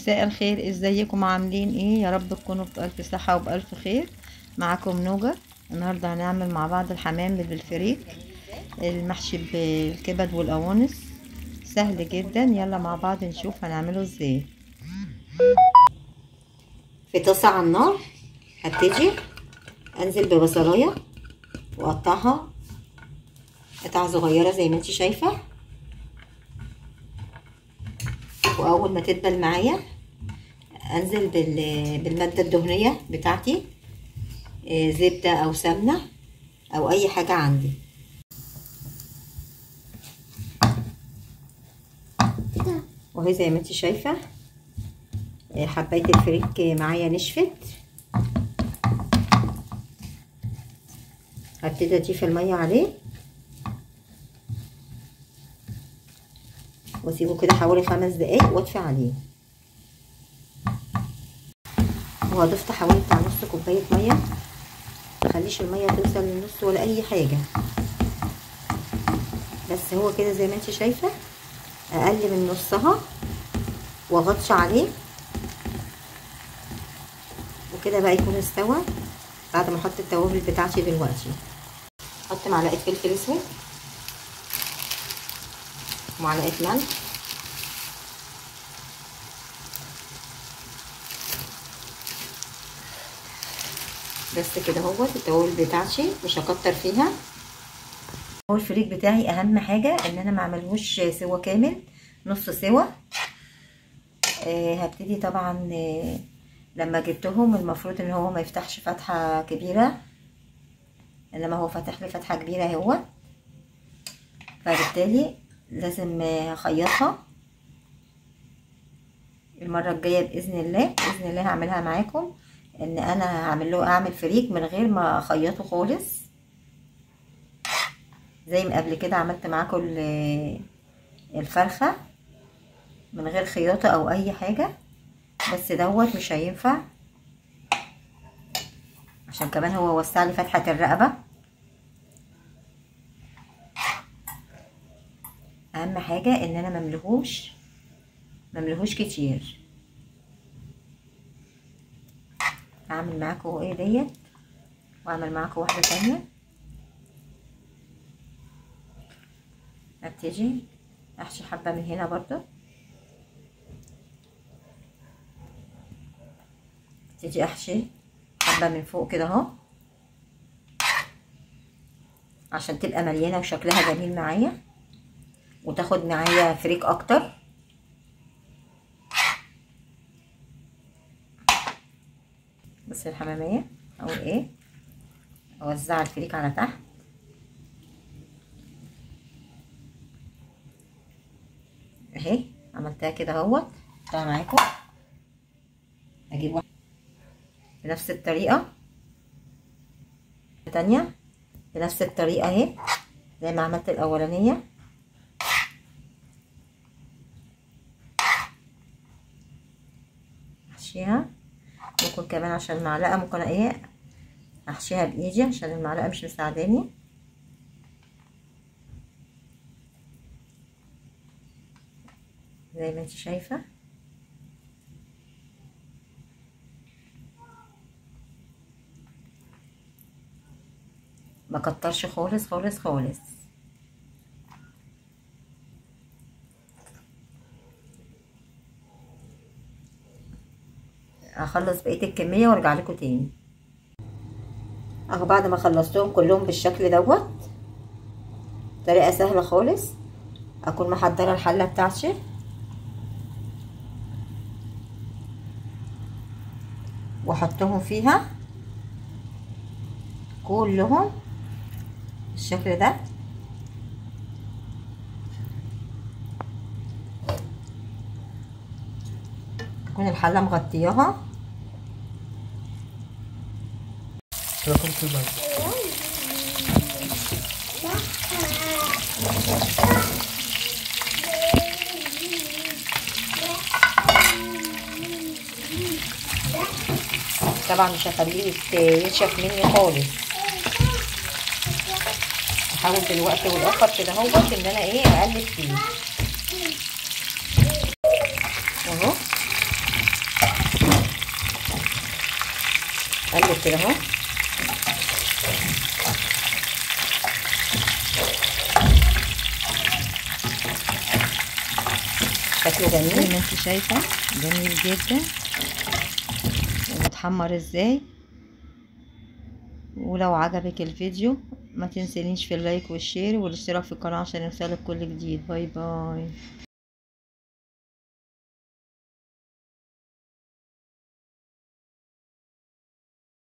مساء الخير، ازيكم عاملين ايه؟ يا رب تكونوا بألف صحة وبألف خير. معاكم نوجة. النهاردة هنعمل مع بعض الحمام بالفريك المحشي بالكبد والقوانص. سهل جدا، يلا مع بعض نشوف هنعمله ازاي. في طاسة على النار هبتدي انزل ببصلاية واقطعها قطع صغيرة زي ما انت شايفة، واول ما تدبل معايا انزل بالمادة الدهنية بتاعتي، زبدة او سمنة او اي حاجة عندي. وهي زي ما انت شايفة حباية الفريك معايا نشفت. هبتدي اضيف المية عليه واسيبه كده حوالي 5 دقايق واطفي عليه. وهضفت حوالي بتاع نص كوبايه ميه، متخليش الميه توصل للنص ولا اي حاجه، بس هو كده زي ما انت شايفه اقل من نصها، واغطش عليه وكده بقى يكون استوى. بعد ما احط التوابل بتاعتي دلوقتي احط معلقه فلفل اسود ومعلقه ملح بس كده. هو التوابل بتاعتي مش هكتر فيها. هو الفريك بتاعي اهم حاجه ان انا ما اعملهوش سوا كامل، نص سوا. هبتدي طبعا لما جبتهم المفروض ان هو ما يفتحش فتحه كبيره، انما هو فتح لي فتحه كبيره اهو، فبالتالي لازم اخيطها. المره الجايه باذن الله هعملها معاكم، ان انا اعمل فريك من غير ما اخيطه خالص، زي ما قبل كده عملت معاكم الفرخه من غير خياطه او اي حاجه. بس دوت مش هينفع عشان كمان هو وسع لي فتحه الرقبه. اهم حاجه ان انا مملهوش كتير. هعمل معاكم ايه ديت، واعمل معاكم واحده تانية. ابتدي احشي حبه من هنا برضو، ابتدي احشي حبه من فوق كده اهو عشان تبقى مليانه وشكلها جميل معايا وتاخد معايا فريك اكتر. بس الحماميه او ايه، اوزع الفريك على تحت اهي. عملتها كده اهوت. احطها معاكم، اجيب واحده بنفس الطريقه تانية بنفس الطريقه اهي زي ما عملت الاولانيه. احشيها، ممكن كمان عشان المعلقه ممكن ايه احشيها بايدي عشان المعلقه مش مساعداني. زي ما انت شايفه ما كترش خالص خالص خالص. هخلص بقيه الكميه وارجع لكم تاني اهو. بعد ما خلصتهم كلهم بالشكل دوت، طريقه سهله خالص. اكون محضره الحله بتاعتي واحطهم فيها كلهم بالشكل ده. تكون الحله مغطياها. طبعا مش هخليه ينشف مني خالص. هحاول في الوقت والاخر كده اهوت ان انا اقلب فيه اهو. قلب كده اهو. شكله زي جميل. ما انت شايفة جميل جدا ومتحمر ازاي. ولو عجبك الفيديو ما تنسينيش في اللايك والشير والاشتراك في القناة عشان يوصلك كل جديد. باي باي.